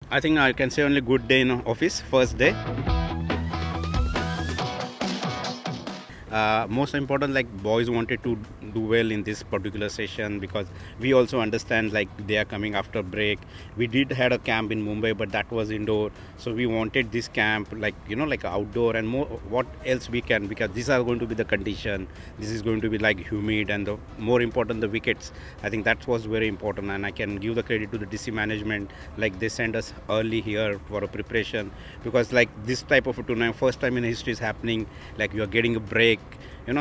I think I can say only good day in office, first day. Most important, like boys wanted to do well in this particular session because we also understand like they are coming after break. We did had a camp in Mumbai, but that was indoor, so we wanted this camp like like outdoor and more. What else we can, because these are going to be the condition. This is going to be like humid, and the more important the wickets. I think that was very important, and I can give the credit to the DC management. Like they sent us early here for a preparation, because like this type of a tournament, first time in history is happening. Like you are getting a break.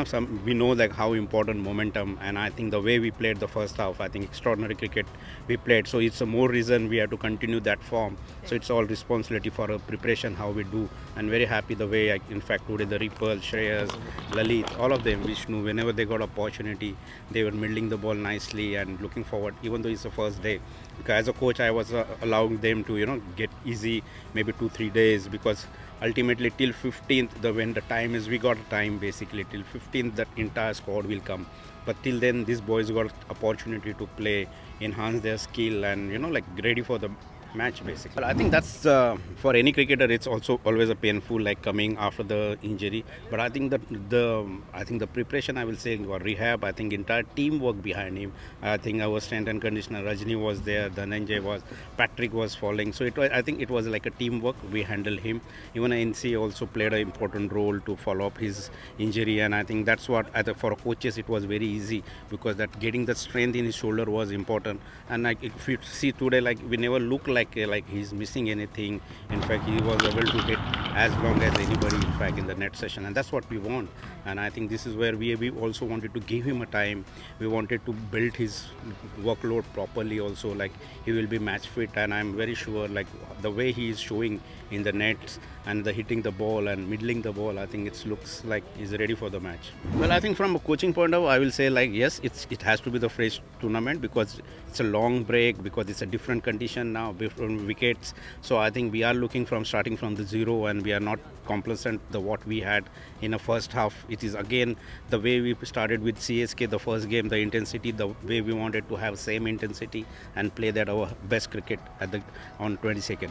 Some we know like how important momentum, and I think the way we played the first half, I think extraordinary cricket we played. So it's a more reason we have to continue that form. So it's all responsibility for a preparation how we do, and very happy the way in fact today the Ripple, Shreyas, Lalit, all of them, Vishnu, whenever they got opportunity, they were middling the ball nicely and looking forward. Even though it's the first day, because as a coach I was allowing them to get easy maybe 2-3 days, because ultimately till 15th when the time is, we got time basically till 15th that entire squad will come. But till then these boys got opportunity to play, enhance their skill, and like ready for the match basically. Well, I think that's for any cricketer it's also always a painful, like coming after the injury. But I think that the preparation, I will say, or rehab, I think entire teamwork behind him. I think our strength and conditioner Rajni was there, Dhananjay was, Patrick was falling, so I think it was like a teamwork. We handled him. Even NC also played an important role to follow up his injury, and I think that's what for coaches it was very easy, because that getting the strength in his shoulder was important. And like if you see today, like we never look like he's missing anything. In fact, he was able to hit as long as anybody in fact in the net session, and that's what we want. And I think this is where we also wanted to give him a time. We wanted to build his workload properly also, like he will be match fit, and I'm very sure like the way he is showing in the nets and the hitting the ball and middling the ball, I think it looks like he's ready for the match. Well, I think from a coaching point of view, I will say like yes, it has to be the fresh tournament, because it's a long break, because it's a different condition now, different wickets. So I think we are looking from starting from the zero, and we are not complacent the what we had in the first half. It is again the way we started with CSK the first game, the intensity, the way we wanted to have same intensity and play that our best cricket on 22nd.